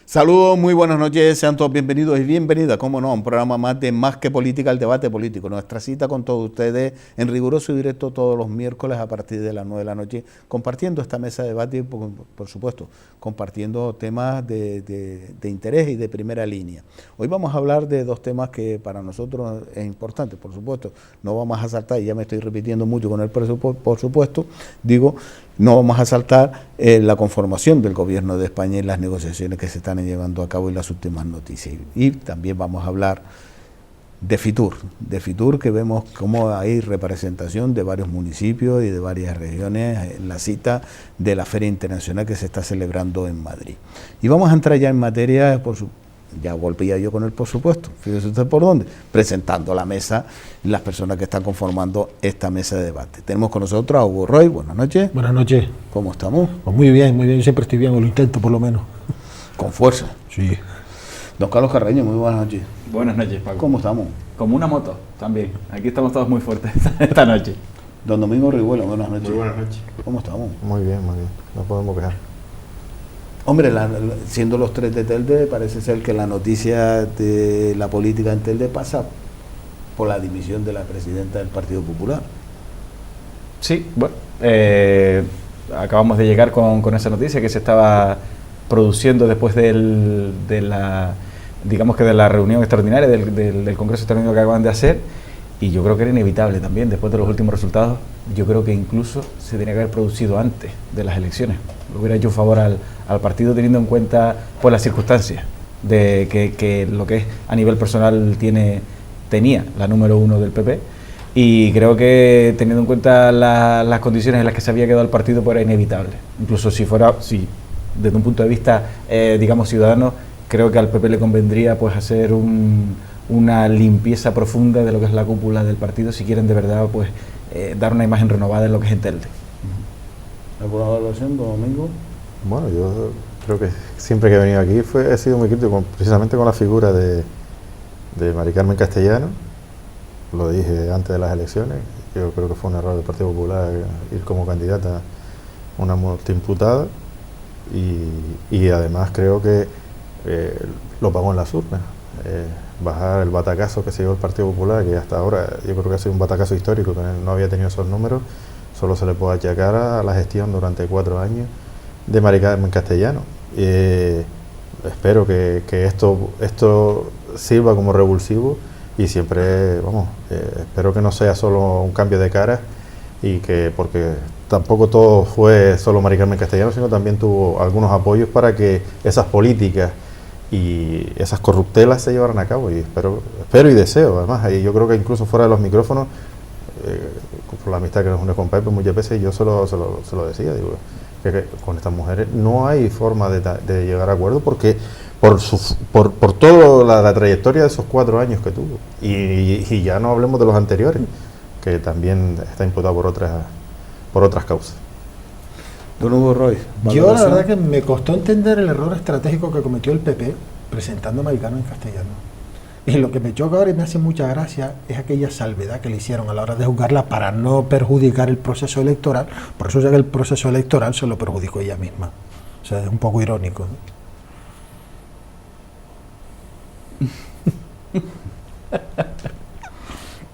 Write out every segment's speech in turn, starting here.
Saludos, muy buenas noches, sean todos bienvenidos y bienvenidas, como no, a un programa más de Más que Política, el debate político. Nuestra cita con todos ustedes en riguroso y directo todos los miércoles a partir de las 9 de la noche, compartiendo esta mesa de debate y, por supuesto, compartiendo temas de interés y de primera línea. Hoy vamos a hablar de dos temas que para nosotros es importante, por supuesto, no vamos a saltar, y ya me estoy repitiendo mucho con el presupuesto, por supuesto, no vamos a saltar la conformación del gobierno de España y las negociaciones que se están llevando a cabo y las últimas noticias. Y también vamos a hablar de Fitur, que vemos cómo hay representación de varios municipios y de varias regiones en la cita de la Feria Internacional que se está celebrando en Madrid. Y vamos a entrar ya en materia, ya volvía yo con el por supuesto, fíjese usted por dónde, presentando la mesa, las personas que están conformando esta mesa de debate. Tenemos con nosotros a Hugo Roy, buenas noches. Buenas noches. ¿Cómo estamos? Pues muy bien, yo siempre estoy bien, o lo intento por lo menos. Con fuerza. Sí. Don Carlos Carreño, muy buenas noches. Buenas noches, Paco. ¿Cómo estamos? Como una moto, también. Aquí estamos todos muy fuertes esta noche. Don Domingo Riguelo, buenas noches. Muy buenas noches. ¿Cómo estamos? Muy bien, no podemos quejar. Hombre, siendo los tres de Telde, parece ser que la noticia de la política en Telde pasa por la dimisión de la presidenta del Partido Popular. Sí, bueno, acabamos de llegar con esa noticia que se estaba produciendo después de la reunión extraordinaria del Congreso Extraordinario que acaban de hacer, y yo creo que era inevitable también, después de los últimos resultados. Yo creo que incluso se tenía que haber producido antes de las elecciones. Le hubiera hecho un favor al partido, teniendo en cuenta pues las circunstancias de que lo que es a nivel personal tenía la número uno del PP, y creo que teniendo en cuenta las condiciones en las que se había quedado el partido, pues era inevitable. Incluso si desde un punto de vista ciudadano, creo que al PP le convendría pues hacer una limpieza profunda de lo que es la cúpula del partido, si quieren de verdad pues dar una imagen renovada en lo que es en Telde. ¿Alguna evaluación, Domingo? Bueno, yo creo que siempre que he venido aquí he sido muy crítico precisamente con la figura de Mari Carmen Castellano. Lo dije antes de las elecciones. Yo creo que fue un error del Partido Popular ir como candidata a una multiimputada, y además creo que lo pagó en las urnas. Bajar el batacazo que se llevó el Partido Popular, que hasta ahora yo creo que ha sido un batacazo histórico, que no había tenido esos números, solo se le puede achacar a la gestión durante 4 años de Mari Carmen Castellano. Espero que esto sirva como revulsivo, y siempre, espero que no sea solo un cambio de cara, y que, porque tampoco todo fue solo Mari Carmen Castellano, sino también tuvo algunos apoyos para que esas políticas y esas corruptelas se llevaran a cabo, y espero y deseo, además, y yo creo que incluso fuera de los micrófonos, por la amistad que nos une con Pepe muchas veces, yo se lo decía, digo, que con estas mujeres no hay forma de llegar a acuerdo, porque por toda la trayectoria de esos 4 años que tuvo, y ya no hablemos de los anteriores, que también está imputado por otras causas. Don Hugo Roy. Yo la verdad que me costó entender el error estratégico que cometió el PP presentando a Mari Carmen Castellano. Y lo que me choca ahora y me hace mucha gracia es aquella salvedad que le hicieron a la hora de juzgarla para no perjudicar el proceso electoral. Por eso ya que el proceso electoral se lo perjudicó ella misma. O sea, es un poco irónico, ¿no?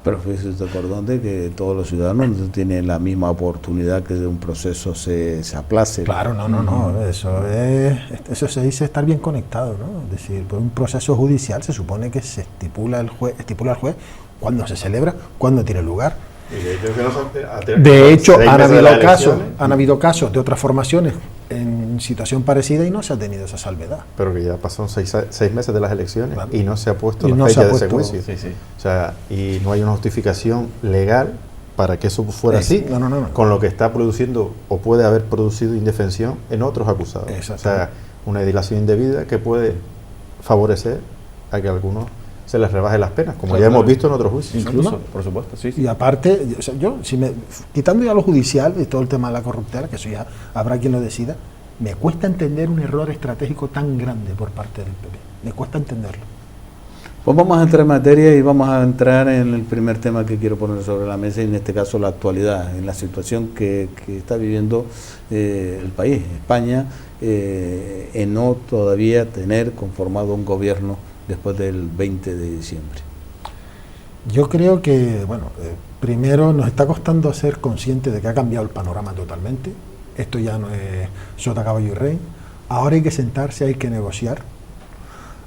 Pero fíjese usted por dónde, que todos los ciudadanos no tienen la misma oportunidad que de un proceso se aplace. Claro, no, eso se dice estar bien conectado, ¿no? Es decir, por un proceso judicial se supone que se estipula al juez cuándo se celebra, cuándo tiene lugar. De hecho, han habido casos de otras formaciones en situación parecida y no se ha tenido esa salvedad. Pero que ya pasaron 6 meses de las elecciones, claro, y no se ha puesto la fecha de ese juicio. Sí. O sea, y no hay una justificación legal para que eso fuera así, con lo que está produciendo o puede haber producido indefensión en otros acusados. O sea, una dilación indebida que puede favorecer a que algunos se les rebaje las penas, como ya hemos visto en otros juicios. Incluso, por supuesto, sí. Y aparte, o sea, quitando ya lo judicial y todo el tema de la corruptela, que eso ya habrá quien lo decida, me cuesta entender un error estratégico tan grande por parte del PP. Me cuesta entenderlo. Pues vamos a entrar en materia y vamos a entrar en el primer tema que quiero poner sobre la mesa, y en este caso la actualidad, en la situación que está viviendo el país, España, en no todavía tener conformado un gobierno después del 20 de diciembre. Yo creo que, bueno, primero nos está costando ser conscientes de que ha cambiado el panorama totalmente. Esto ya no es sota, caballo y rey. Ahora hay que sentarse, hay que negociar.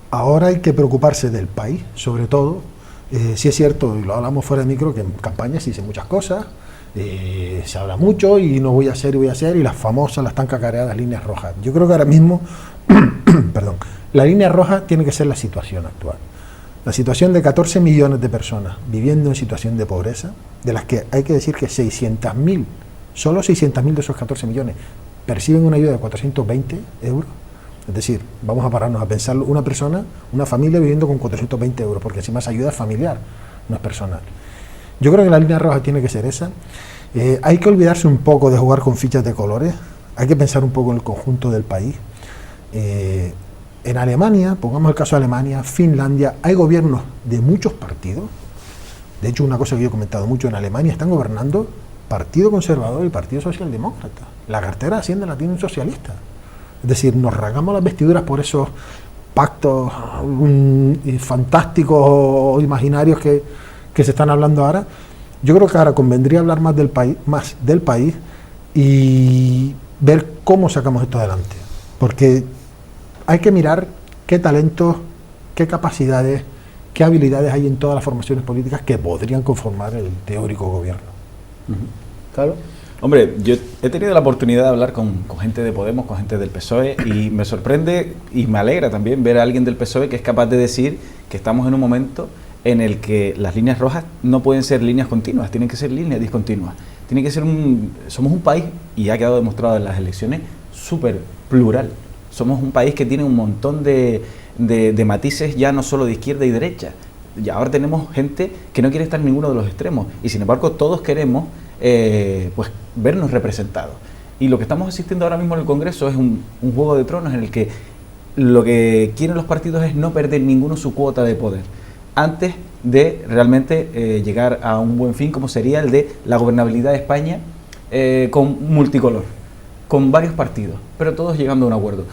Ahora hay que preocuparse del país, sobre todo. Sí es cierto, y lo hablamos fuera de micro, que en campaña se dicen muchas cosas, se habla mucho y no voy a hacer y voy a hacer, y las famosas, las tan cacareadas líneas rojas. Yo creo que ahora mismo, perdón, la línea roja tiene que ser la situación actual. La situación de 14 millones de personas viviendo en situación de pobreza, de las que hay que decir que 600.000, solo 600.000 de esos 14 millones perciben una ayuda de 420 euros. Es decir, vamos a pararnos a pensarlo, una persona, una familia viviendo con 420 euros, porque encima esa ayuda es familiar, no es personal. Yo creo que la línea roja tiene que ser esa. Hay que olvidarse un poco de jugar con fichas de colores, hay que pensar un poco en el conjunto del país. En Alemania, pongamos el caso de Alemania, Finlandia, hay gobiernos de muchos partidos. De hecho, una cosa que yo he comentado mucho, en Alemania están gobernando Partido Conservador y Partido Socialdemócrata. La cartera de Hacienda la tiene un socialista. Es decir, nos rasgamos las vestiduras por esos pactos fantásticos o imaginarios que se están hablando ahora. Yo creo que ahora convendría hablar más del país y ver cómo sacamos esto adelante. Porque hay que mirar qué talentos, qué capacidades, qué habilidades hay en todas las formaciones políticas que podrían conformar el teórico gobierno. ¿Claro? Hombre, yo he tenido la oportunidad de hablar con gente de Podemos, con gente del PSOE, y me sorprende y me alegra también ver a alguien del PSOE que es capaz de decir que estamos en un momento en el que las líneas rojas no pueden ser líneas continuas, tienen que ser líneas discontinuas. Tiene que ser somos un país, y ha quedado demostrado en las elecciones, súper plural. Somos un país que tiene un montón de matices, ya no solo de izquierda y derecha. Y ahora tenemos gente que no quiere estar en ninguno de los extremos, y sin embargo todos queremos pues vernos representados. Y lo que estamos asistiendo ahora mismo en el Congreso es un juego de tronos en el que lo que quieren los partidos es no perder ninguno su cuota de poder antes de realmente llegar a un buen fin, como sería el de la gobernabilidad de España con multicolor, con varios partidos, pero todos llegando a un acuerdo.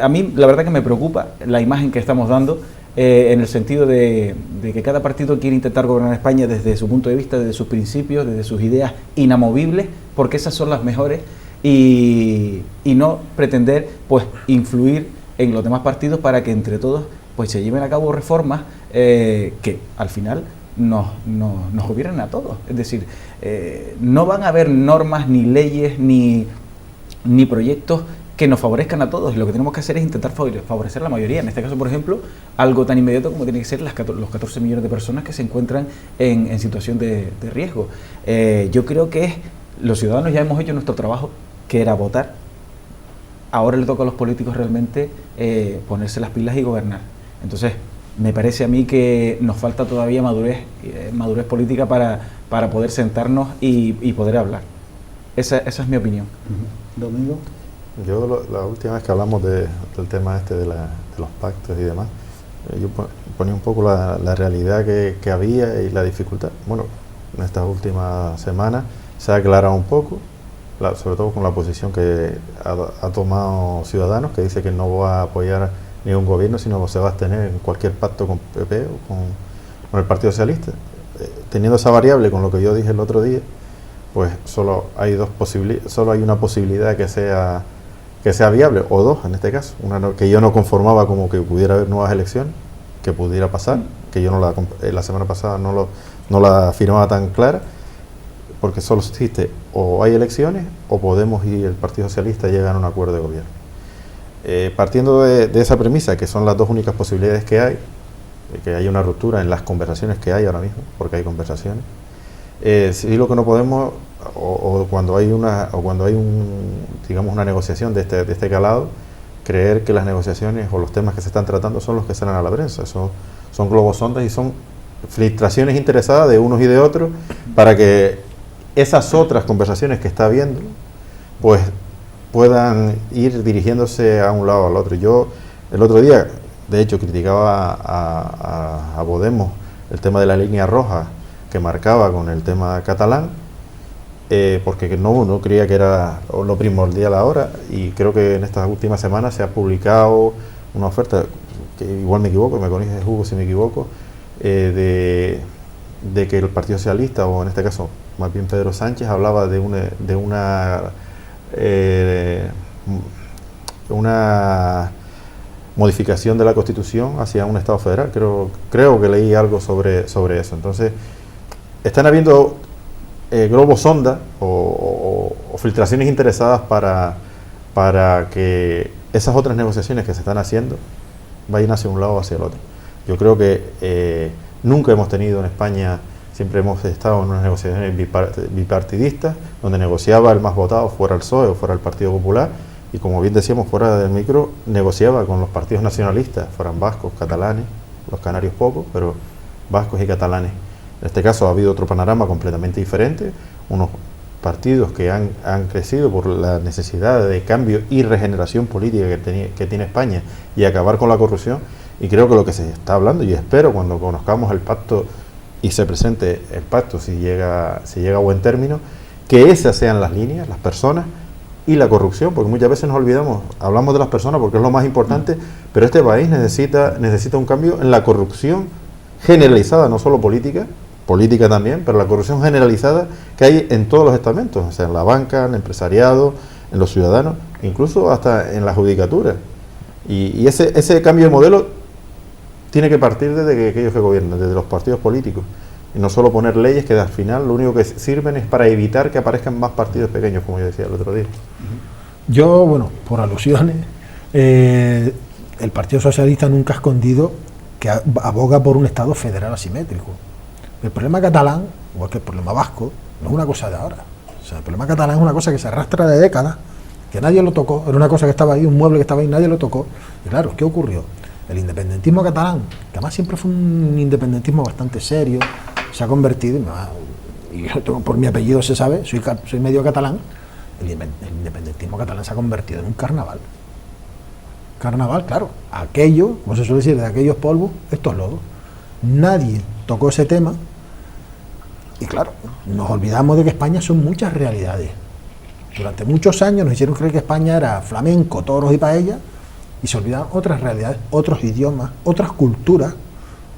A mí la verdad que me preocupa la imagen que estamos dando, en el sentido de que cada partido quiere intentar gobernar España desde su punto de vista, desde sus principios, desde sus ideas inamovibles, porque esas son las mejores, y no pretender pues influir en los demás partidos para que entre todos pues se lleven a cabo reformas que al final nos gobiernen a todos. Es decir, no van a haber normas, ni leyes, ni proyectos que nos favorezcan a todos, y lo que tenemos que hacer es intentar favorecer a la mayoría. En este caso, por ejemplo, algo tan inmediato como tiene que ser los 14 millones de personas que se encuentran en situación de riesgo. Yo creo que los ciudadanos ya hemos hecho nuestro trabajo, que era votar. Ahora le toca a los políticos realmente ponerse las pilas y gobernar. Entonces, me parece a mí que nos falta todavía madurez política para poder sentarnos y poder hablar. Esa es mi opinión. Domingo. Yo la última vez que hablamos del tema de los pactos y demás, yo ponía un poco la realidad que había y la dificultad. Bueno, en estas últimas semanas se ha aclarado un poco, sobre todo con la posición que ha tomado Ciudadanos, que dice que no va a apoyar ningún gobierno, sino que se va a abstener en cualquier pacto con PP o con el Partido Socialista. Teniendo esa variable con lo que yo dije el otro día, pues solo hay una posibilidad que sea viable, o dos en este caso. Una que yo no conformaba, como que pudiera haber nuevas elecciones, que pudiera pasar, que yo la semana pasada no la afirmaba tan clara, porque solo existe o hay elecciones o Podemos y el Partido Socialista llegan a un acuerdo de gobierno. Partiendo de esa premisa, que son las dos únicas posibilidades que hay, que hay una ruptura en las conversaciones que hay ahora mismo, porque hay conversaciones, sí, lo que no podemos, o cuando hay digamos una negociación de este calado, creer que las negociaciones o los temas que se están tratando son los que salen a la prensa. Eso son globos sondas y son filtraciones interesadas de unos y de otros para que esas otras conversaciones que está habiendo pues puedan ir dirigiéndose a un lado o al otro. Yo el otro día de hecho criticaba a Podemos el tema de la línea roja que marcaba con el tema catalán, porque no creía que era lo primordial ahora, y creo que en estas últimas semanas se ha publicado una oferta, que igual me equivoco, me corrige Hugo si me equivoco, de que el Partido Socialista, o en este caso más bien Pedro Sánchez, hablaba de una modificación de la Constitución hacia un Estado federal. Creo que leí algo sobre eso. Entonces, están habiendo globos sonda o filtraciones interesadas para que esas otras negociaciones que se están haciendo vayan hacia un lado o hacia el otro. Yo creo que nunca hemos tenido en España, siempre hemos estado en unas negociaciones bipartidistas, donde negociaba el más votado, fuera el PSOE o fuera el Partido Popular, y como bien decíamos fuera del micro, negociaba con los partidos nacionalistas, fueran vascos, catalanes, los canarios pocos, pero vascos y catalanes. En este caso ha habido otro panorama completamente diferente, unos partidos que han crecido por la necesidad de cambio y regeneración política que tiene España y acabar con la corrupción, y creo que lo que se está hablando, y espero cuando conozcamos el pacto y se presente el pacto, si llega a buen término, que esas sean las líneas, las personas y la corrupción, porque muchas veces nos olvidamos, hablamos de las personas porque es lo más importante, pero este país necesita un cambio en la corrupción generalizada, no solo política también, pero la corrupción generalizada que hay en todos los estamentos, o sea, en la banca, en el empresariado, en los ciudadanos, incluso hasta en la judicatura. Y ese cambio de modelo tiene que partir desde aquellos que gobiernan, desde los partidos políticos, y no solo poner leyes que al final lo único que sirven es para evitar que aparezcan más partidos pequeños, como yo decía el otro día. Yo, bueno, por alusiones, el Partido Socialista nunca ha escondido que aboga por un Estado federal asimétrico. El problema catalán, igual que el problema vasco, no es una cosa de ahora. O sea, el problema catalán es una cosa que se arrastra de décadas, que nadie lo tocó, era una cosa que estaba ahí, un mueble que estaba ahí, nadie lo tocó. Y claro, ¿qué ocurrió? El independentismo catalán, que además siempre fue un independentismo bastante serio, se ha convertido, y yo tengo, por mi apellido se sabe, soy medio catalán, el independentismo catalán se ha convertido en un carnaval. Carnaval, claro, aquello, como se suele decir, de aquellos polvos, estos lodos. Nadie tocó ese tema, y claro, nos olvidamos de que España son muchas realidades. Durante muchos años nos hicieron creer que España era flamenco, toros y paella, y se olvidaron otras realidades, otros idiomas, otras culturas,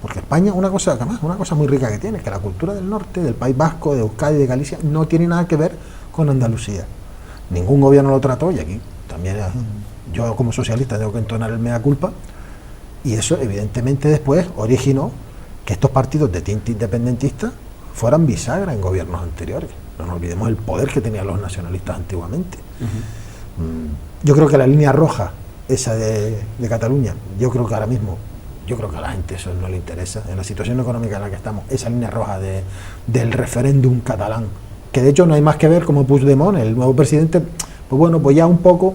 porque España, una cosa muy rica que tiene, que la cultura del norte, del País Vasco, de Euskadi, de Galicia, no tiene nada que ver con Andalucía. Ningún gobierno lo trató, y aquí también yo como socialista tengo que entonar el mea culpa, y eso evidentemente después originó que estos partidos de tinte independentista fueran bisagra en gobiernos anteriores. No nos olvidemos el poder que tenían los nacionalistas antiguamente. Yo creo que la línea roja, esa de Cataluña, yo creo que ahora mismo, yo creo que a la gente eso no le interesa, en la situación económica en la que estamos, esa línea roja del referéndum catalán, que de hecho no hay más que ver como Puigdemont, el nuevo presidente, pues bueno, pues ya un poco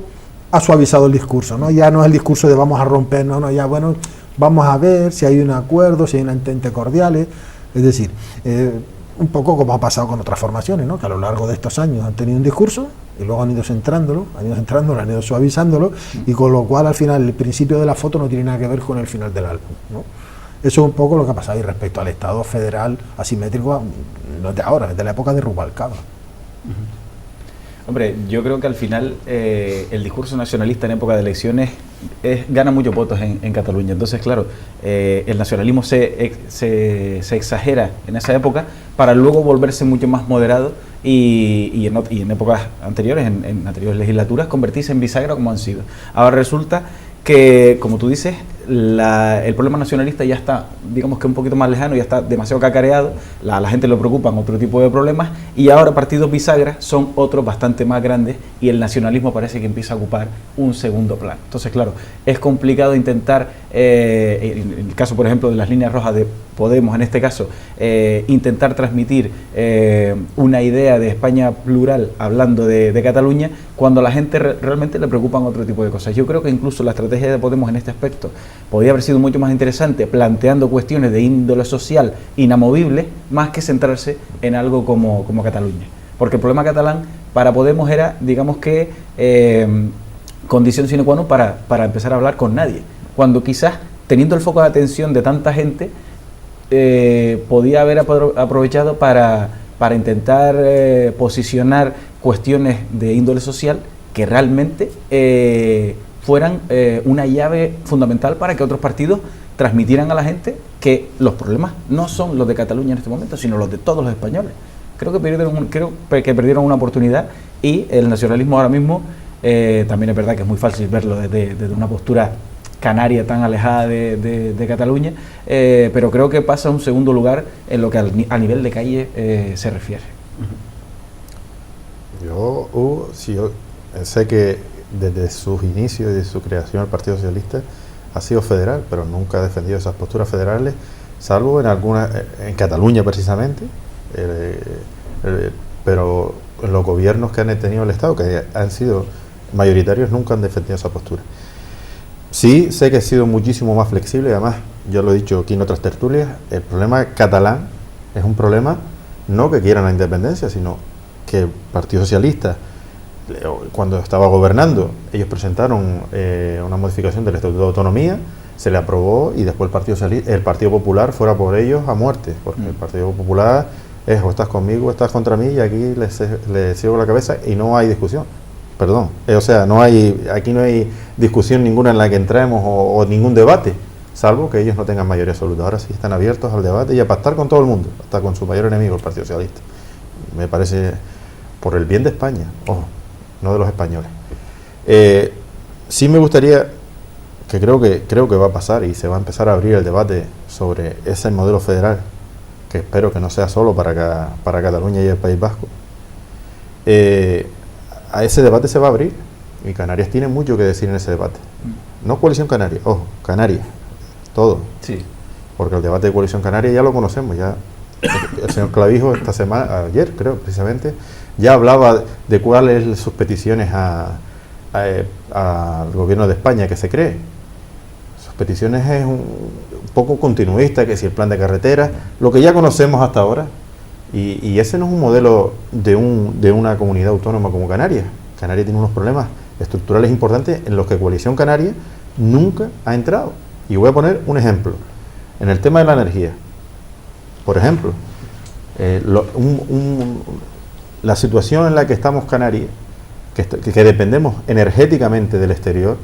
ha suavizado el discurso, ¿no? Ya no es el discurso de vamos a romper, no, ya bueno, vamos a ver si hay un acuerdo, si hay una entente cordiales, es decir, un poco como ha pasado con otras formaciones, ¿no? Que a lo largo de estos años han tenido un discurso y luego han ido centrándolo, han ido suavizándolo, y con lo cual al final el principio de la foto no tiene nada que ver con el final del álbum, ¿no? Eso es un poco lo que ha pasado. Y respecto al Estado federal asimétrico, no es de ahora, es de la época de Rubalcaba. Hombre, yo creo que al final el discurso nacionalista en época de elecciones gana muchos votos en Cataluña. Entonces, claro, el nacionalismo se exagera en esa época para luego volverse mucho más moderado y en épocas anteriores, en anteriores legislaturas, convertirse en bisagra como han sido. Ahora resulta que, como tú dices, el problema nacionalista ya está, digamos que un poquito más lejano, ya está demasiado cacareado, la gente le preocupan otro tipo de problemas, y ahora partidos bisagra son otros bastante más grandes, y el nacionalismo parece que empieza a ocupar un segundo plano. Entonces, claro, es complicado intentar, en el caso, por ejemplo, de las líneas rojas de Podemos, en este caso, intentar transmitir una idea de España plural hablando de Cataluña, cuando a la gente realmente le preocupan otro tipo de cosas. Yo creo que incluso la estrategia de Podemos en este aspecto podría haber sido mucho más interesante, planteando cuestiones de índole social inamovibles, más que centrarse en algo como Cataluña. Porque el problema catalán para Podemos era, digamos que, condición sine qua non para empezar a hablar con nadie, cuando quizás teniendo el foco de atención de tanta gente, podía haber aprovechado para intentar posicionar cuestiones de índole social que realmente fueran una llave fundamental para que otros partidos transmitieran a la gente que los problemas no son los de Cataluña en este momento, sino los de todos los españoles. Creo que perdieron una oportunidad, y el nacionalismo ahora mismo, también es verdad que es muy fácil verlo desde una postura canaria tan alejada de Cataluña, pero creo que pasa a un segundo lugar en lo que a nivel de calle se refiere. Yo sé que desde sus inicios y de su creación el Partido Socialista ha sido federal, pero nunca ha defendido esas posturas federales, salvo en Cataluña precisamente, pero en los gobiernos que han tenido el Estado, que han sido mayoritarios, nunca han defendido esa postura. Sí, sé que ha sido muchísimo más flexible, y además, yo lo he dicho aquí en otras tertulias, el problema catalán es un problema no que quieran la independencia, sino que el Partido Socialista, cuando estaba gobernando, ellos presentaron una modificación del Estatuto de Autonomía, se le aprobó, y después el Partido Popular fuera por ellos a muerte, porque el Partido Popular es o estás conmigo o estás contra mí, y aquí les sigo la cabeza y no hay discusión. Perdón, o sea, aquí no hay discusión ninguna en la que entremos o ningún debate, salvo que ellos no tengan mayoría absoluta. Ahora sí están abiertos al debate y a pactar con todo el mundo, hasta con su mayor enemigo, el Partido Socialista. Me parece por el bien de España, ojo, no de los españoles. Sí me gustaría, que creo que va a pasar y se va a empezar a abrir el debate sobre ese modelo federal, que espero que no sea solo para Cataluña y el País Vasco. A ese debate se va a abrir, y Canarias tiene mucho que decir en ese debate. No Coalición Canaria, ojo, Canarias, todo. Sí. Porque el debate de Coalición Canaria ya lo conocemos, ya el señor Clavijo esta semana, ayer creo precisamente, ya hablaba de cuáles sus peticiones al gobierno de España que se cree. Sus peticiones es un poco continuista, que si el plan de carreteras, lo que ya conocemos hasta ahora. Y ese no es un modelo de una comunidad autónoma como Canarias. Canarias tiene unos problemas estructurales importantes en los que Coalición Canaria nunca ha entrado. Y voy a poner un ejemplo. En el tema de la energía, por ejemplo, la situación en la que estamos Canarias, que dependemos energéticamente del exterior,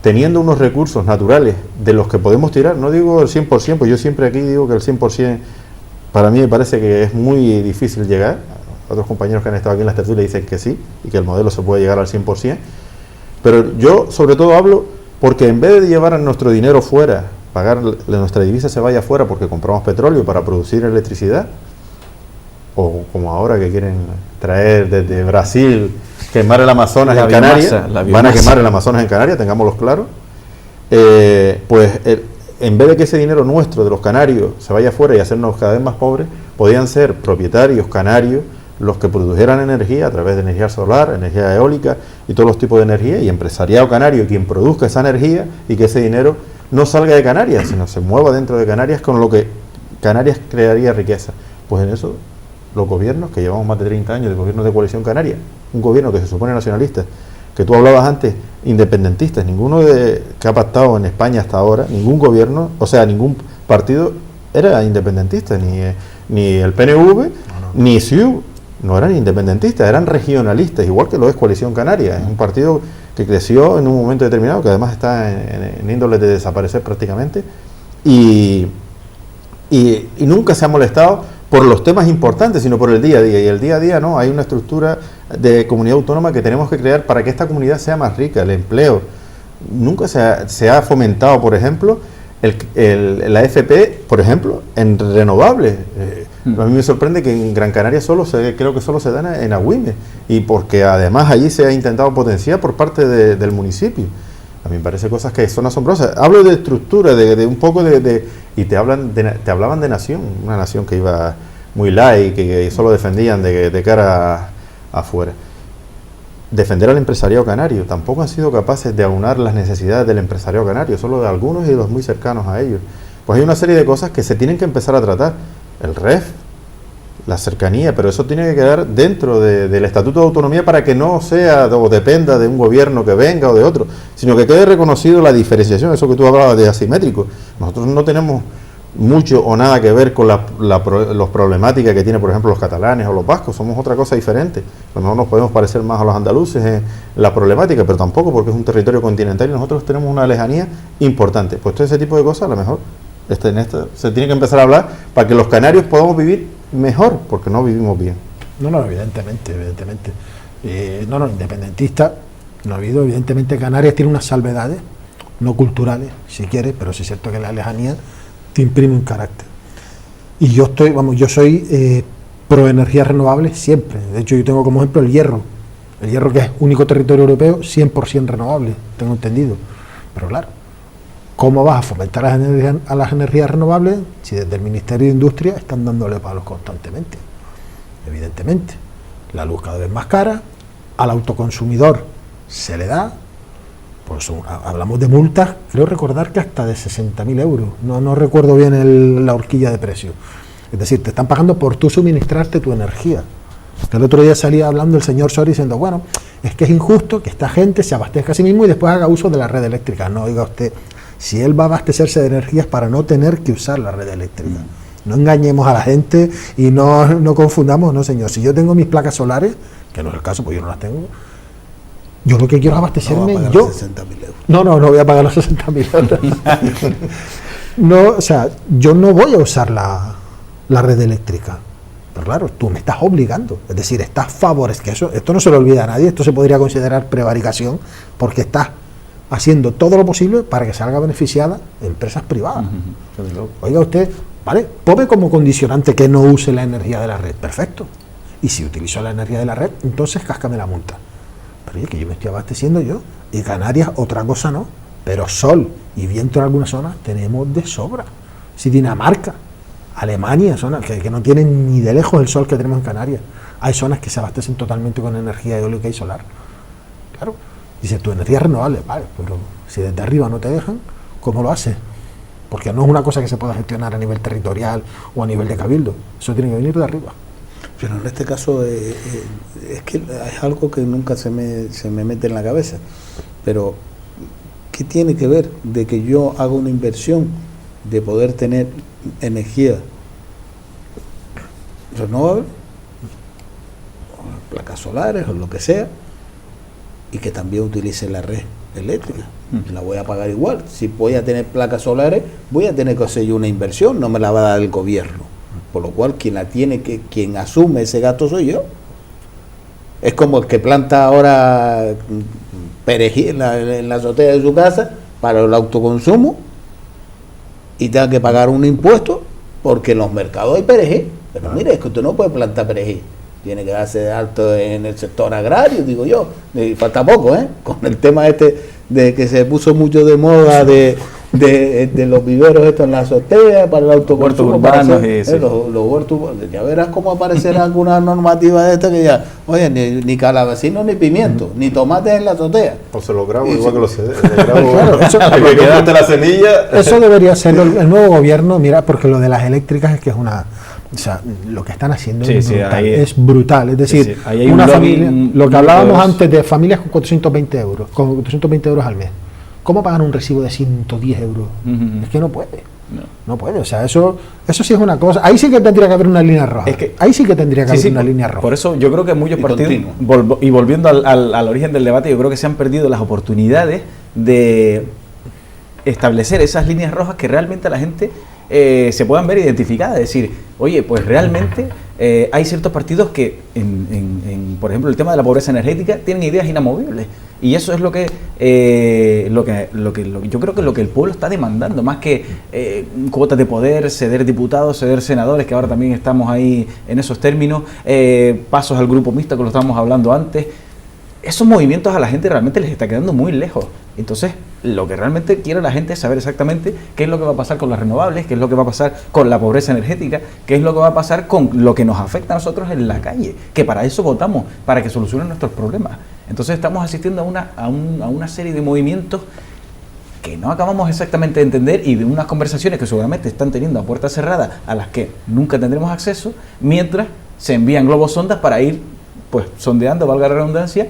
teniendo unos recursos naturales de los que podemos tirar, no digo el 100%, pues yo siempre aquí digo que el 100%, para mí me parece que es muy difícil llegar. Otros compañeros que han estado aquí en las tertulias dicen que sí, y que el modelo se puede llegar al 100%. Pero yo sobre todo hablo porque en vez de llevar nuestro dinero fuera, pagar nuestra divisa se vaya fuera porque compramos petróleo para producir electricidad, o como ahora que quieren traer desde Brasil, quemar el Amazonas en Canarias, van a quemar el Amazonas en Canarias, tengámoslo claro, en vez de que ese dinero nuestro de los canarios se vaya fuera y hacernos cada vez más pobres, podían ser propietarios canarios los que produjeran energía a través de energía solar, energía eólica y todos los tipos de energía, y empresariado canario quien produzca esa energía, y que ese dinero no salga de Canarias, sino se mueva dentro de Canarias, con lo que Canarias crearía riqueza. Pues en eso los gobiernos, que llevamos más de 30 años de gobierno de Coalición Canaria, un gobierno que se supone nacionalista, que tú hablabas antes, independentistas, ninguno que ha pactado en España hasta ahora, ningún gobierno, o sea, ningún partido era independentista, ni el PNV, ni CiU, no eran independentistas, eran regionalistas, igual que lo es Coalición Canaria. Es un partido que creció en un momento determinado, que además está en índole de desaparecer prácticamente, y nunca se ha molestado por los temas importantes, sino por el día a día. Y el día a día no, hay una estructura de comunidad autónoma que tenemos que crear para que esta comunidad sea más rica, el empleo. Nunca se ha fomentado, por ejemplo, la FP, por ejemplo, en renovables. A mí me sorprende que en Gran Canaria creo que solo se da en Agüime, y porque además allí se ha intentado potenciar por parte del municipio. A mí me parece cosas que son asombrosas. Hablo de estructura, de un poco y te hablaban de nación, una nación que iba muy light, que solo defendían de cara afuera. Defender al empresariado canario, tampoco han sido capaces de aunar las necesidades del empresariado canario, solo de algunos y de los muy cercanos a ellos. Pues hay una serie de cosas que se tienen que empezar a tratar. El REF, la cercanía, pero eso tiene que quedar dentro del Estatuto de Autonomía para que no sea o dependa de un gobierno que venga o de otro, sino que quede reconocido la diferenciación, eso que tú hablabas de asimétrico. Nosotros no tenemos mucho o nada que ver con los problemáticas que tienen, por ejemplo, los catalanes o los vascos, somos otra cosa diferente. A lo mejor nos podemos parecer más a los andaluces en la problemática, pero tampoco, porque es un territorio continental y nosotros tenemos una lejanía importante. Pues todo ese tipo de cosas, a lo mejor se tiene que empezar a hablar para que los canarios podamos vivir mejor, porque no vivimos bien. No, evidentemente. Independentista no ha habido. Evidentemente Canarias tiene unas salvedades, no culturales, si quieres, pero sí es cierto que la lejanía te imprime un carácter. Y yo soy pro energías renovables siempre. De hecho, yo tengo como ejemplo el hierro, que es único territorio europeo 100% renovable, tengo entendido. Pero claro, ¿cómo vas a fomentar a las energías renovables si desde el Ministerio de Industria están dándole palos constantemente? Evidentemente, la luz cada vez más cara, al autoconsumidor se le da, pues hablamos de multas, creo recordar que hasta de 60.000 euros, no recuerdo bien la horquilla de precio. Es decir, te están pagando por tú suministrarte tu energía. El otro día salía hablando el señor Soria diciendo, bueno, es que es injusto que esta gente se abastezca a sí mismo y después haga uso de la red eléctrica. No, oiga usted, si él va a abastecerse de energías para no tener que usar la red eléctrica. No engañemos a la gente y no confundamos, no señor. Si yo tengo mis placas solares, que no es el caso, pues yo no las tengo, yo lo que quiero es abastecerme. No va a pagar yo. los 60.000 euros. No voy a pagar los 60.000 euros. No, o sea, yo no voy a usar la red eléctrica. Pero claro, tú me estás obligando. Es decir, estás favoreciendo. Esto no se lo olvida a nadie, esto se podría considerar prevaricación, porque estás haciendo todo lo posible para que salga beneficiada empresas privadas. Oiga usted, vale, pone como condicionante que no use la energía de la red. Perfecto. Y si utilizo la energía de la red, entonces cáscame la multa. Pero oye, que yo me estoy abasteciendo yo, y Canarias otra cosa no, pero sol y viento en algunas zonas tenemos de sobra. Si Dinamarca, Alemania, zonas que no tienen ni de lejos el sol que tenemos en Canarias, hay zonas que se abastecen totalmente con energía eólica y solar. Claro, dice, tu energía es renovable, vale, pero si desde arriba no te dejan, ¿cómo lo haces? Porque no es una cosa que se pueda gestionar a nivel territorial o a nivel de cabildo, eso tiene que venir de arriba. Pero en este caso es que es algo que nunca se me mete en la cabeza. Pero, ¿qué tiene que ver de que yo haga una inversión de poder tener energía renovable, o placas solares o lo que sea, y que también utilice la red eléctrica? La voy a pagar igual. Si voy a tener placas solares, voy a tener que hacer yo una inversión, no me la va a dar el gobierno. Por lo cual quien asume ese gasto soy yo. Es como el que planta ahora perejil en la azotea de su casa para el autoconsumo y tenga que pagar un impuesto porque en los mercados hay perejil. Pero mire, es que usted no puede plantar perejil. Tiene que darse de alto en el sector agrario, digo yo. Y falta poco, con el tema de que se puso mucho de moda de los viveros estos en la azotea para el autoconsumo, urbanos, los huertos urbanos. Ya verás cómo aparecerá alguna normativa de esta que ya, oye, ni calabacino ni pimiento, ni tomates en la azotea. O se lo grabo igual que los CD. Claro, La semilla. Eso debería ser el nuevo gobierno, mira, porque lo de las eléctricas es que es una... O sea, lo que están haciendo es brutal. Es decir, una familia, lo que hablábamos antes de familias con 420 euros, con 420 euros al mes. ¿Cómo pagan un recibo de 110 euros? Es que no puede. No puede. O sea, eso sí es una cosa. Ahí sí que tendría que haber una línea roja. Ahí sí que tendría que haber una línea roja. Por eso yo creo que muchos partidos, y volviendo al origen del debate, yo creo que se han perdido las oportunidades de establecer esas líneas rojas que realmente la gente se puedan ver identificadas. Es decir, oye, pues realmente hay ciertos partidos que, por ejemplo, el tema de la pobreza energética, tienen ideas inamovibles. Y eso es lo que yo creo que lo que el pueblo está demandando, más que cuotas de poder, ceder diputados, ceder senadores, que ahora también estamos ahí en esos términos, pasos al grupo mixto, que lo estábamos hablando antes. Esos movimientos a la gente realmente les está quedando muy lejos. Entonces, lo que realmente quiere la gente es saber exactamente qué es lo que va a pasar con las renovables, qué es lo que va a pasar con la pobreza energética, qué es lo que va a pasar con lo que nos afecta a nosotros en la calle, que para eso votamos, para que solucionen nuestros problemas. Entonces estamos asistiendo a una serie de movimientos que no acabamos exactamente de entender, y de unas conversaciones que seguramente están teniendo a puertas cerradas a las que nunca tendremos acceso, mientras se envían globos sondas para ir pues sondeando, valga la redundancia,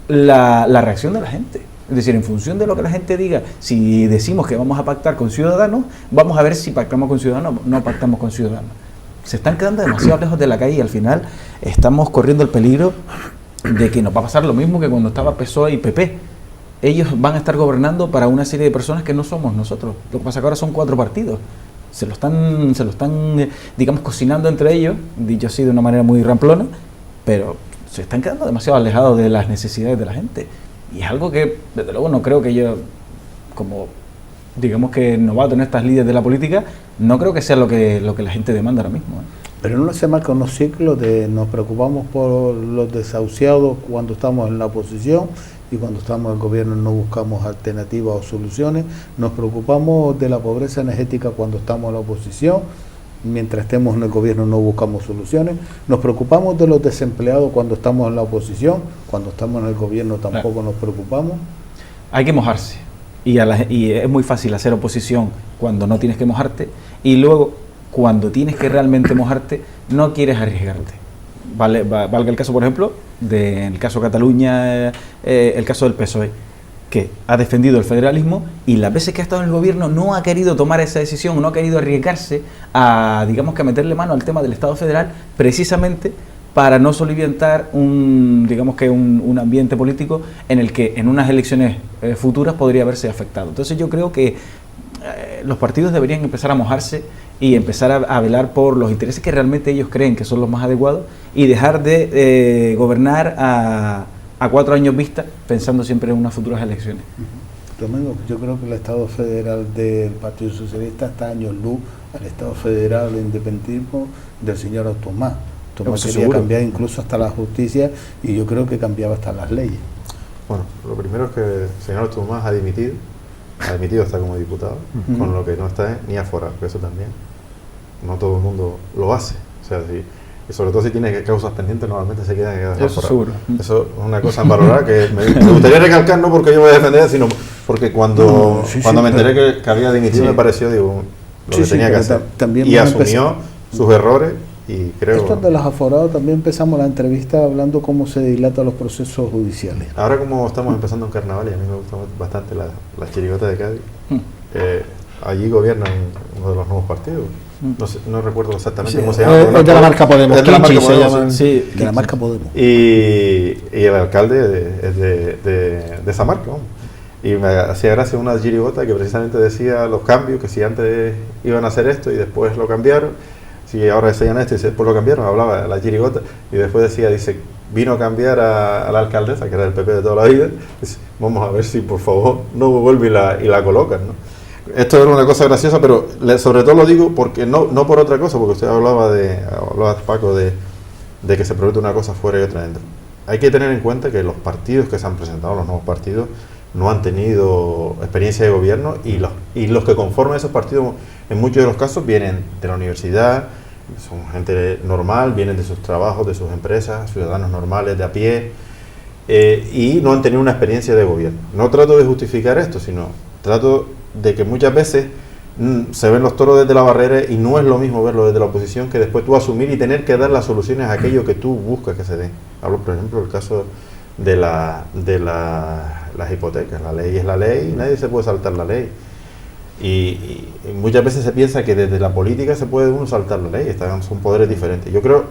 la reacción de la gente. Es decir, en función de lo que la gente diga, si decimos que vamos a pactar con Ciudadanos, vamos a ver si pactamos con Ciudadanos o no pactamos con Ciudadanos. Se están quedando demasiado lejos de la calle y al final estamos corriendo el peligro de que nos va a pasar lo mismo que cuando estaba PSOE y PP. Ellos van a estar gobernando para una serie de personas que no somos nosotros. Lo que pasa es que ahora son 4 partidos. Se lo están, digamos, cocinando entre ellos, dicho así de una manera muy ramplona, pero se están quedando demasiado alejados de las necesidades de la gente. Y es algo que, desde luego, no creo que yo, como digamos que novato en estas líderes de la política, no creo que sea lo que la gente demanda ahora mismo. Pero no se marca unos ciclos de nos preocupamos por los desahuciados cuando estamos en la oposición y cuando estamos en el gobierno no buscamos alternativas o soluciones, nos preocupamos de la pobreza energética cuando estamos en la oposición, mientras estemos en el gobierno no buscamos soluciones, nos preocupamos de los desempleados cuando estamos en la oposición, cuando estamos en el gobierno tampoco nos preocupamos. Hay que mojarse y es muy fácil hacer oposición cuando no tienes que mojarte y luego cuando tienes que realmente mojarte no quieres arriesgarte. Valga el caso, por ejemplo, del caso Cataluña, el caso del PSOE, que ha defendido el federalismo y las veces que ha estado en el gobierno no ha querido tomar esa decisión, no ha querido arriesgarse a, digamos, que a meterle mano al tema del Estado federal, precisamente para no soliviantar un ambiente político en el que en unas elecciones futuras podría verse afectado. Entonces yo creo que los partidos deberían empezar a mojarse y empezar a velar por los intereses que realmente ellos creen que son los más adecuados y dejar de gobernar a 4 años vista, pensando siempre en unas futuras elecciones. Domingo, yo creo que el Estado federal del Partido Socialista está años luz al Estado federal del independentismo del señor Tomás. Tomás quería seguro cambiar incluso hasta la justicia y yo creo que cambiaba hasta las leyes. Bueno, lo primero es que el señor Tomás ha dimitido hasta como diputado, con lo que no está ni afuera, porque eso también no todo el mundo lo hace. O sea, y sobre todo si tiene causas pendientes, normalmente se quedan eso seguro. Eso es una cosa en valorar que me gustaría recalcar, no porque yo voy a defender, sino porque cuando me enteré que había dimitido me pareció, digo, lo que tenía que hacer. Y asumió sus errores y creo... Esto de los aforados, también empezamos la entrevista hablando cómo se dilatan los procesos judiciales. Ahora como estamos empezando un carnaval y a mí me gusta bastante la chirigota de Cádiz, allí gobiernan uno de los nuevos partidos. No recuerdo exactamente cómo se llama. Es de la marca Podemos. De la marca Podemos, de la marca Podemos. Y el alcalde es de esa marca. Vamos. Y me hacía gracia una chirigota que precisamente decía los cambios, que si antes iban a hacer esto y después lo cambiaron, si ahora decían esto y después lo cambiaron, hablaba de la chirigota y después dice, vino a cambiar a la alcaldesa, que era del PP de toda la vida, dice, vamos a ver si por favor no vuelve y la colocan, ¿no? Esto era una cosa graciosa, pero sobre todo lo digo porque no por otra cosa, porque usted hablaba Paco, de que se promete una cosa fuera y otra dentro. Hay que tener en cuenta que los partidos que se han presentado, los nuevos partidos, no han tenido experiencia de gobierno y los que conforman esos partidos, en muchos de los casos, vienen de la universidad, son gente normal, vienen de sus trabajos, de sus empresas, ciudadanos normales de a pie, y no han tenido una experiencia de gobierno. No trato de justificar esto, sino trato de que muchas veces se ven los toros desde la barrera y no es lo mismo verlo desde la oposición que después tú asumir y tener que dar las soluciones a aquello que tú buscas que se den. Hablo, por ejemplo, del caso de las hipotecas. La ley es la ley y nadie se puede saltar la ley. Y muchas veces se piensa que desde la política se puede uno saltar la ley, son poderes diferentes. Yo creo,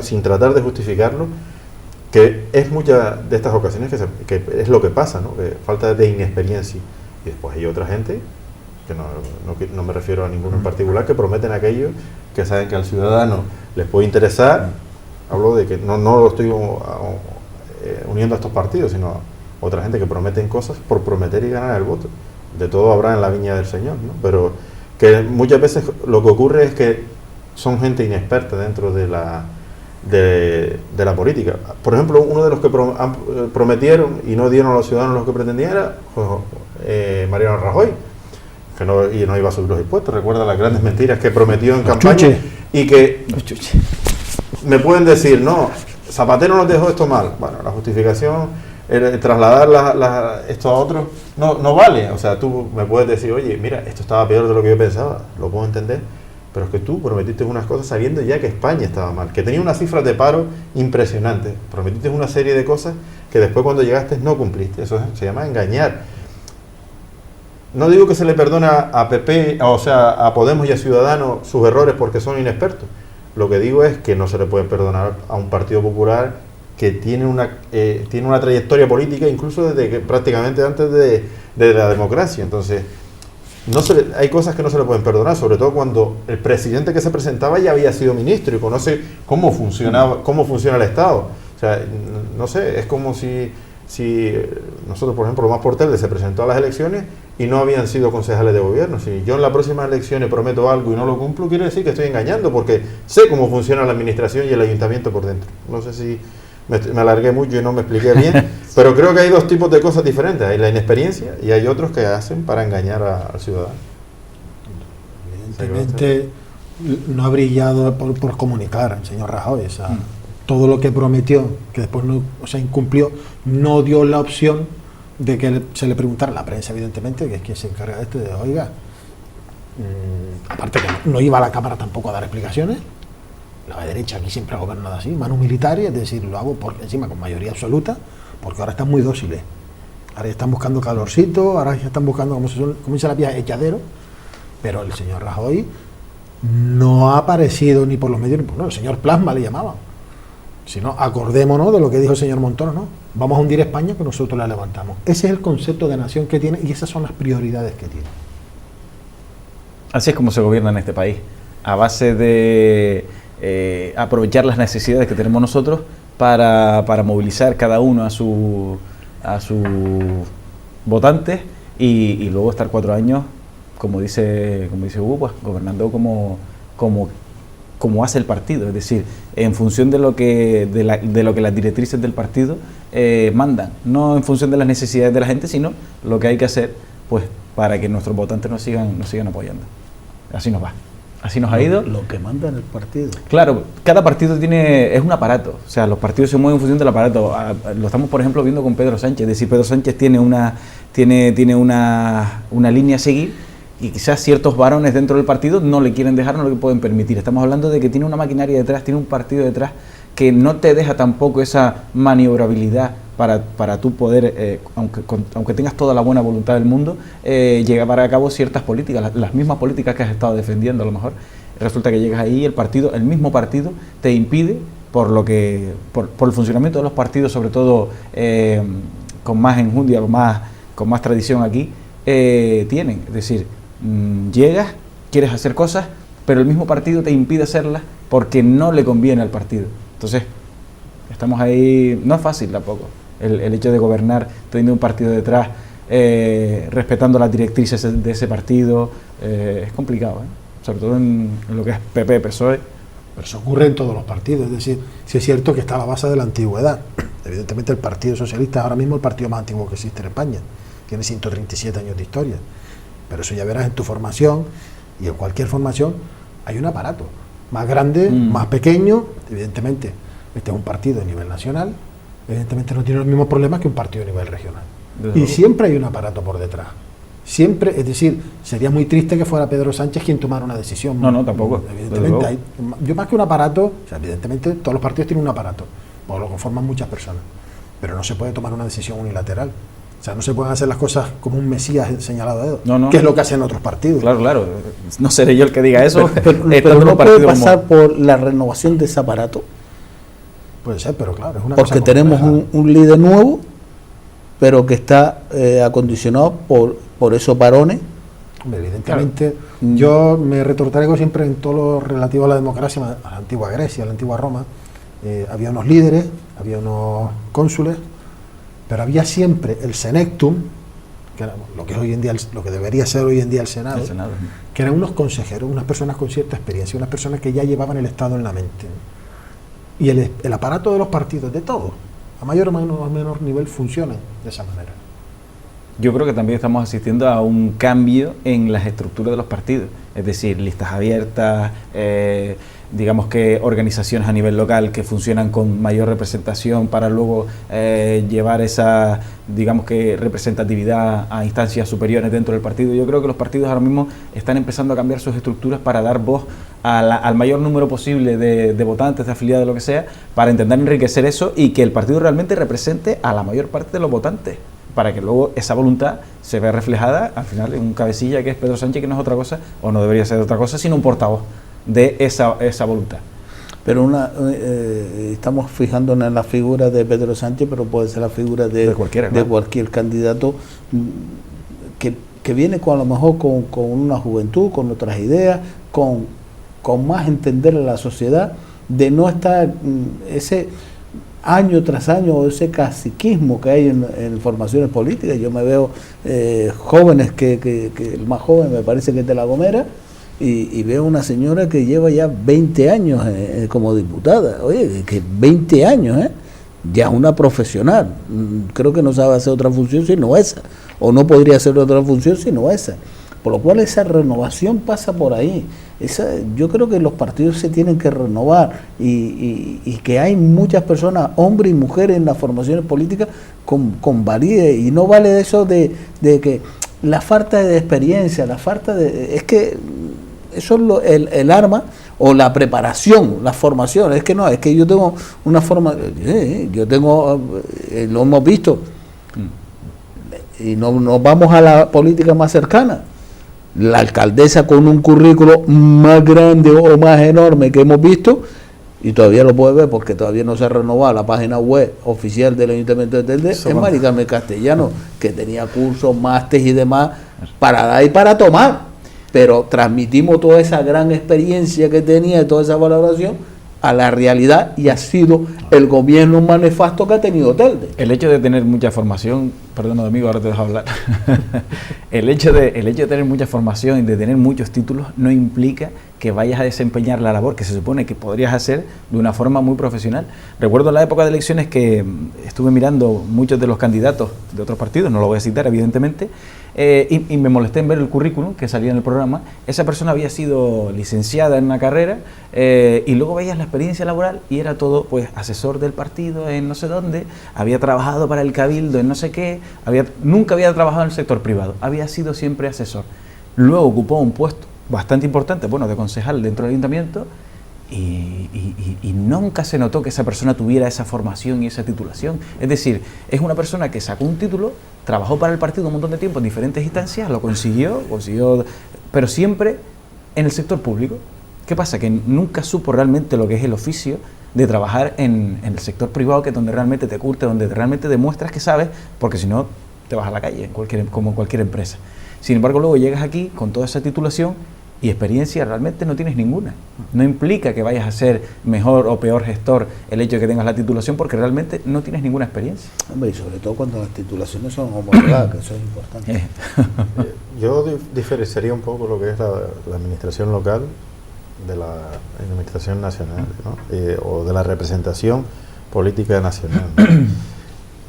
sin tratar de justificarlo, que es muchas de estas ocasiones que es lo que pasa, ¿no? Que falta de inexperiencia. Y después hay otra gente, que no me refiero a ninguno en particular, que prometen aquello que saben que al ciudadano les puede interesar. Hablo de que no lo estoy uniendo a estos partidos, sino a otra gente que prometen cosas por prometer y ganar el voto. De todo habrá en la viña del Señor, ¿no? Pero que muchas veces lo que ocurre es que son gente inexperta dentro de la política. Por ejemplo, uno de los que prometieron y no dieron a los ciudadanos lo que pretendían era Mariano Rajoy, que no iba a subir los impuestos. Recuerda las grandes mentiras que prometió en campaña y que me pueden decir, no, Zapatero nos dejó esto mal. Bueno, la justificación trasladar esto a otros no vale. O sea, tú me puedes decir, oye, mira, esto estaba peor de lo que yo pensaba, lo puedo entender, pero es que tú prometiste unas cosas sabiendo ya que España estaba mal, que tenía unas cifras de paro impresionantes, prometiste una serie de cosas que después cuando llegaste no cumpliste. Eso se llama engañar. No digo que se le perdona a PP, o sea, a Podemos y a Ciudadanos sus errores porque son inexpertos. Lo que digo es que no se le puede perdonar a un Partido Popular que tiene una trayectoria política incluso desde que prácticamente antes de la democracia. Entonces, hay cosas que no se le pueden perdonar, sobre todo cuando el presidente que se presentaba ya había sido ministro y conoce cómo funciona el Estado. O sea, no sé, es como si nosotros, por ejemplo, Tomás Portelde se presentó a las elecciones y no habían sido concejales de gobierno. Si yo en las próximas elecciones prometo algo y no lo cumplo, quiere decir que estoy engañando, porque sé cómo funciona la administración y el ayuntamiento por dentro. No sé si me alargué mucho y no me expliqué bien, pero creo que hay dos tipos de cosas diferentes. Hay la inexperiencia y hay otros que hacen para engañar al ciudadano. Evidentemente no ha brillado por comunicar el señor Rajoy. O sea, todo lo que prometió, que después incumplió, no dio la opción de que se le preguntara a la prensa, evidentemente, que es quien se encarga de esto, de oiga, aparte que no iba a la Cámara tampoco a dar explicaciones. La derecha aquí siempre ha gobernado así, manu militares, es decir, lo hago encima con mayoría absoluta, porque ahora están muy dóciles. Ahora ya están buscando calorcito, ahora ya están buscando, como dice la vieja, echadero, pero el señor Rajoy no ha aparecido ni por los medios, el señor Plasma le llamaban. Si no, acordémonos de lo que dijo el señor Montoro, ¿no? Vamos a hundir España que nosotros la levantamos. Ese es el concepto de nación que tiene y esas son las prioridades que tiene. Así es como se gobierna en este país, a base de aprovechar las necesidades que tenemos nosotros para movilizar cada uno a sus votantes y luego estar 4 años, como dice Hugo, pues gobernando como hace el partido, es decir, en función de lo que las directrices del partido mandan, no en función de las necesidades de la gente, sino lo que hay que hacer pues para que nuestros votantes nos sigan apoyando. Así nos va. Así nos ha ido. Lo que manda en el partido. Claro, cada partido es un aparato, o sea, los partidos se mueven en función del aparato. Lo estamos, por ejemplo, viendo con Pedro Sánchez, es decir, Pedro Sánchez tiene una línea a seguir y quizás ciertos varones dentro del partido no le quieren dejar, no le pueden permitir. Estamos hablando de que tiene una maquinaria detrás, tiene un partido detrás que no te deja tampoco esa maniobrabilidad para tú poder, aunque tengas toda la buena voluntad del mundo, llevar a cabo ciertas políticas, las mismas políticas que has estado defendiendo. A lo mejor resulta que llegas ahí y el mismo partido te impide, por el funcionamiento de los partidos, sobre todo con más enjundia, con más tradición aquí, tienen, es decir, llegas, quieres hacer cosas, pero el mismo partido te impide hacerlas porque no le conviene al partido. Entonces, estamos ahí, no es fácil tampoco, el hecho de gobernar teniendo un partido detrás, respetando las directrices de ese partido, es complicado, sobre todo en lo que es PP, PSOE. Pero eso ocurre en todos los partidos, es decir, si es cierto que está a la base de la antigüedad. Evidentemente el Partido Socialista es ahora mismo el partido más antiguo que existe en España, tiene 137 años de historia, pero eso ya verás en tu formación y en cualquier formación hay un aparato más grande, más pequeño. Evidentemente este es un partido a nivel nacional, evidentemente no tiene los mismos problemas que un partido a nivel regional, y siempre hay un aparato por detrás, siempre, es decir, sería muy triste que fuera Pedro Sánchez quien tomara una decisión. No, tampoco. Evidentemente yo más que un aparato, o sea, evidentemente todos los partidos tienen un aparato, o lo conforman muchas personas, pero no se puede tomar una decisión unilateral. O sea, no se pueden hacer las cosas como un mesías señalado a dedo, que es lo que hacen otros partidos. Claro, no seré yo el que diga eso. Pero no puede pasar por la renovación de ese aparato. Puede ser, pero claro, es una porque cosa tenemos un líder nuevo, pero que está acondicionado por esos varones. Evidentemente, yo me retrotraigo siempre en todo lo relativo a la democracia, a la antigua Grecia, a la antigua Roma. Había unos líderes, había unos cónsules, pero había siempre el senectum, que era lo que es hoy en día, lo que debería ser hoy en día el Senado, que eran unos consejeros, unas personas con cierta experiencia, unas personas que ya llevaban el Estado en la mente. Y el aparato de los partidos, de todos, a mayor o menor nivel, funcionan de esa manera. yo creo que también estamos asistiendo a un cambio en las estructuras de los partidos, es decir, listas abiertas, digamos que organizaciones a nivel local que funcionan con mayor representación para luego llevar esa, digamos que representatividad a instancias superiores dentro del partido. Yo creo que los partidos ahora mismo están empezando a cambiar sus estructuras para dar voz al mayor número posible de votantes, de afiliados, de lo que sea, para intentar enriquecer eso y que el partido realmente represente a la mayor parte de los votantes, para que luego esa voluntad se vea reflejada al final en un cabecilla que es Pedro Sánchez, que no es otra cosa, o no debería ser otra cosa, sino un portavoz de esa voluntad. Pero estamos fijándonos en la figura de Pedro Sánchez, pero puede ser la figura de cualquiera, de cualquier candidato que viene a lo mejor con una juventud, con otras ideas, con más entender a la sociedad, de no estar ese año tras año, ese caciquismo que hay en formaciones políticas. Yo me veo jóvenes que el más joven me parece que es de La Gomera, y veo una señora que lleva ya 20 años como diputada. Oye, que 20 años, ya es una profesional. Creo que no sabe hacer otra función sino esa, o no podría hacer otra función sino esa. Por lo cual esa renovación pasa por ahí. Yo creo que los partidos se tienen que renovar y que hay muchas personas, hombres y mujeres en las formaciones políticas con validez, y no vale eso de que la falta de experiencia, la falta de... Es que eso es el arma, o la preparación, la formación. Es que no, es que yo tengo una forma... yo tengo... lo hemos visto. Y nos vamos a la política más cercana. La alcaldesa con un currículo más grande o más enorme que hemos visto, y todavía lo puede ver porque todavía no se ha renovado la página web oficial del Ayuntamiento de Telde, es Mari Carmen Castellano, que tenía cursos, másteres y demás para dar y para tomar, pero transmitimos toda esa gran experiencia que tenía y toda esa valoración a la realidad, y ha sido el gobierno más nefasto que ha tenido Telde. El hecho de tener mucha formación, perdón amigo, ahora te dejo hablar, el hecho de tener mucha formación y de tener muchos títulos no implica que vayas a desempeñar la labor que se supone que podrías hacer de una forma muy profesional. Recuerdo en la época de elecciones que estuve mirando muchos de los candidatos de otros partidos, no lo voy a citar evidentemente, y me molesté en ver el currículum que salía en el programa. Esa persona había sido licenciada en una carrera, y luego veías la experiencia laboral y era todo pues asesor del partido en no sé dónde, había trabajado para el cabildo en no sé qué, nunca había trabajado en el sector privado, había sido siempre asesor. Luego ocupó un puesto bastante importante, bueno, de concejal dentro del ayuntamiento, y nunca se notó que esa persona tuviera esa formación y esa titulación. Es decir, es una persona que sacó un título, trabajó para el partido un montón de tiempo en diferentes instancias, lo consiguió, pero siempre en el sector público. ¿Qué pasa? Que nunca supo realmente lo que es el oficio de trabajar en el sector privado, que es donde realmente te curte, donde realmente demuestras que sabes, porque si no te vas a la calle, como cualquier empresa. Sin embargo, luego llegas aquí con toda esa titulación y experiencia realmente no tienes ninguna. No implica que vayas a ser mejor o peor gestor el hecho de que tengas la titulación, porque realmente no tienes ninguna experiencia. Hombre, y sobre todo cuando las titulaciones son homologadas, que eso es importante. Yo diferenciaría un poco lo que es la administración local de la administración nacional, ¿no? O de la representación política nacional, ¿no?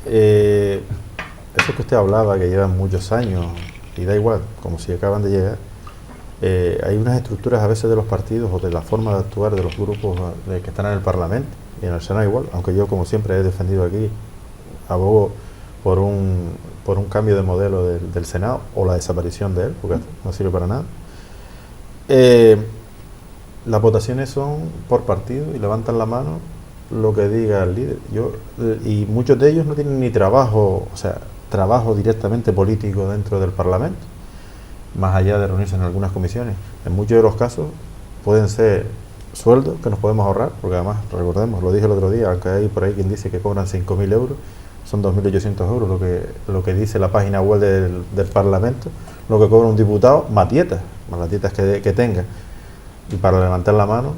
Eso que usted hablaba, que llevan muchos años, y da igual, como si acaban de llegar, hay unas estructuras a veces de los partidos o de la forma de actuar de los grupos que están en el Parlamento y en el Senado igual, aunque yo, como siempre he defendido aquí, abogo por un cambio de modelo del Senado o la desaparición de él, porque no sirve para nada. Las votaciones son por partido y levantan la mano lo que diga el líder. Y muchos de ellos no tienen ni trabajo, o sea, trabajo directamente político dentro del Parlamento, más allá de reunirse en algunas comisiones. En muchos de los casos pueden ser sueldos que nos podemos ahorrar, porque además, recordemos, lo dije el otro día, aunque hay por ahí quien dice que cobran 5.000 euros, son 2.800 euros lo que dice la página web del Parlamento, lo que cobra un diputado, más dietas que tenga. Y para levantar la mano,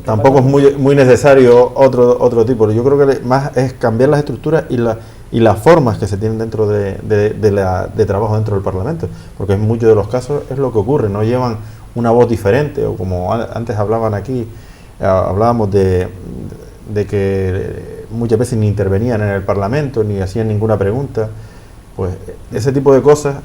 tampoco es muy necesario otro tipo. Yo creo que más es cambiar las estructuras y las formas que se tienen dentro de trabajo dentro del Parlamento, porque en muchos de los casos es lo que ocurre, no llevan una voz diferente, o como antes hablaban aquí, hablábamos de que muchas veces ni intervenían en el Parlamento, ni hacían ninguna pregunta, Pues ese tipo de cosas,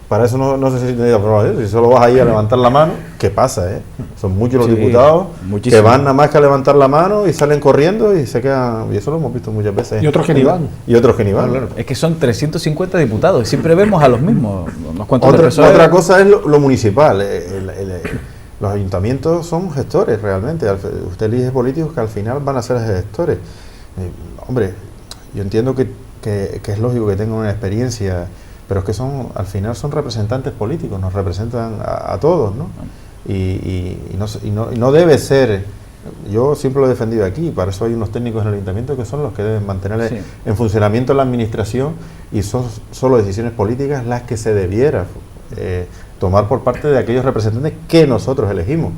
para eso no se necesita aprobar. Si solo vas ahí a levantar la mano, ¿qué pasa? Son muchos los diputados que van nada más que a levantar la mano y salen corriendo y se quedan, y eso lo hemos visto muchas veces. Y otros que ni van. Y otros que ni van. Claro. Es que son 350 diputados y siempre vemos a los mismos. Otra cosa es lo municipal. Los ayuntamientos son gestores realmente. Usted elige políticos que al final van a ser gestores. Hombre, yo entiendo que es lógico que tengan una experiencia, pero es que al final son representantes políticos, nos representan a todos, ¿no? Y no debe ser. Yo siempre lo he defendido aquí, para eso hay unos técnicos en el ayuntamiento que son los que deben mantener en funcionamiento la administración, y son solo decisiones políticas las que se debiera tomar por parte de aquellos representantes que nosotros elegimos.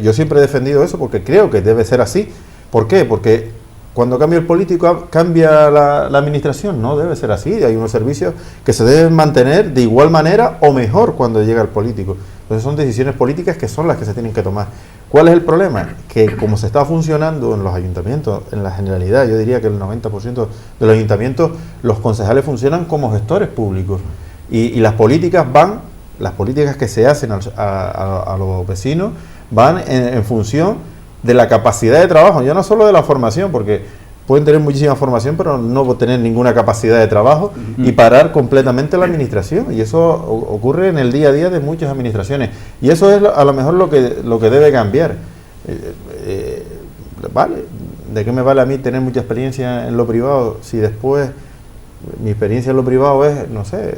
Yo siempre he defendido eso porque creo que debe ser así. ¿Por qué? Porque cuando cambia el político, cambia la administración. No debe ser así. Hay unos servicios que se deben mantener de igual manera o mejor cuando llega el político. Entonces son decisiones políticas que son las que se tienen que tomar. ¿Cuál es el problema? Que como se está funcionando en los ayuntamientos, en la generalidad, yo diría que el 90% de los ayuntamientos, los concejales funcionan como gestores públicos. Y las políticas que se hacen a los vecinos van en función de la capacidad de trabajo, ya no solo de la formación, porque pueden tener muchísima formación, pero no tener ninguna capacidad de trabajo y parar completamente la administración. Y eso ocurre en el día a día de muchas administraciones. Y eso es a lo mejor lo que debe cambiar. Vale, ¿de qué me vale a mí tener mucha experiencia en lo privado si después mi experiencia en lo privado es, no sé,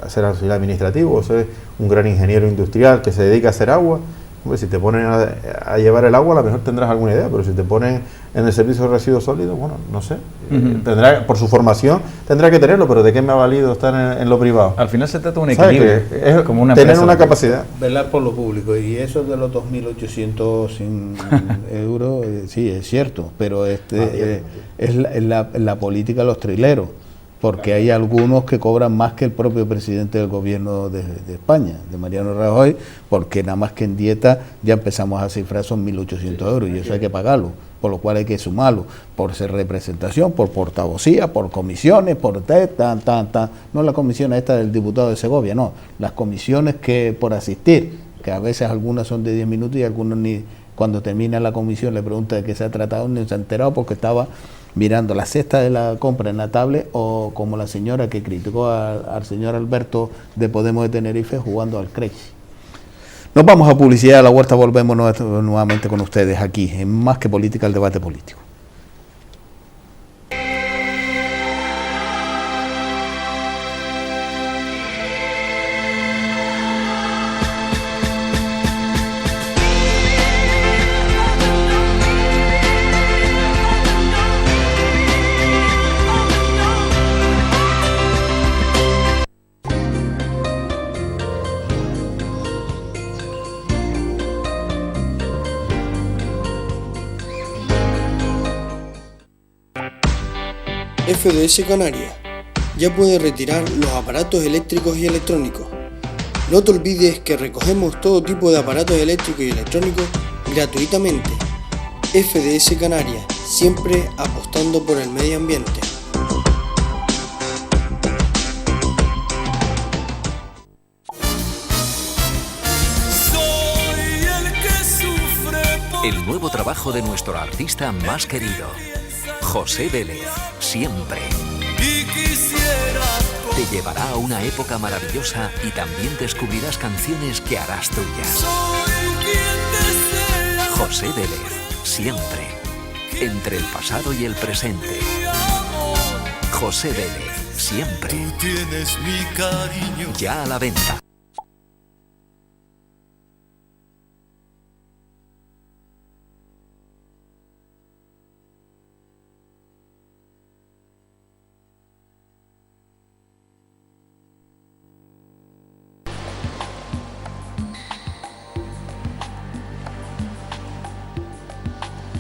ser auxiliar administrativo o ser un gran ingeniero industrial que se dedica a hacer agua? Hombre, si te ponen a llevar el agua, a lo mejor tendrás alguna idea, pero si te ponen en el servicio de residuos sólidos, bueno, no sé. Tendrá, por su formación tendrá que tenerlo, pero ¿de qué me ha valido estar en lo privado? Al final se trata de un equilibrio. Es como una tener una capacidad. Velar por lo público. Y eso de los 2.800 euros, sí, es cierto, pero es la política de los trileros. Porque hay algunos que cobran más que el propio presidente del gobierno de España, de Mariano Rajoy, porque nada más que en dieta ya empezamos a cifrar son 1.800 euros y eso hay que pagarlo, por lo cual hay que sumarlo, por ser representación, por portavocía, por comisiones, por no la comisión esta del diputado de Segovia, no, las comisiones que por asistir, que a veces algunas son de 10 minutos y algunos ni cuando termina la comisión le pregunta de qué se ha tratado, ni se ha enterado porque estaba mirando la cesta de la compra en la tablet, o como la señora que criticó al señor Alberto de Podemos de Tenerife jugando al Crazy. Nos vamos a publicidad, a la huerta volvemos nuevamente con ustedes aquí en Más que Política, el debate político. FDS Canarias. Ya puedes retirar los aparatos eléctricos y electrónicos. No te olvides que recogemos todo tipo de aparatos eléctricos y electrónicos gratuitamente. FDS Canarias, siempre apostando por el medio ambiente. El nuevo trabajo de nuestro artista más querido, José Vélez, siempre. Te llevará a una época maravillosa y también descubrirás canciones que harás tuyas. José Vélez, siempre. Entre el pasado y el presente. José Vélez, siempre. Ya a la venta.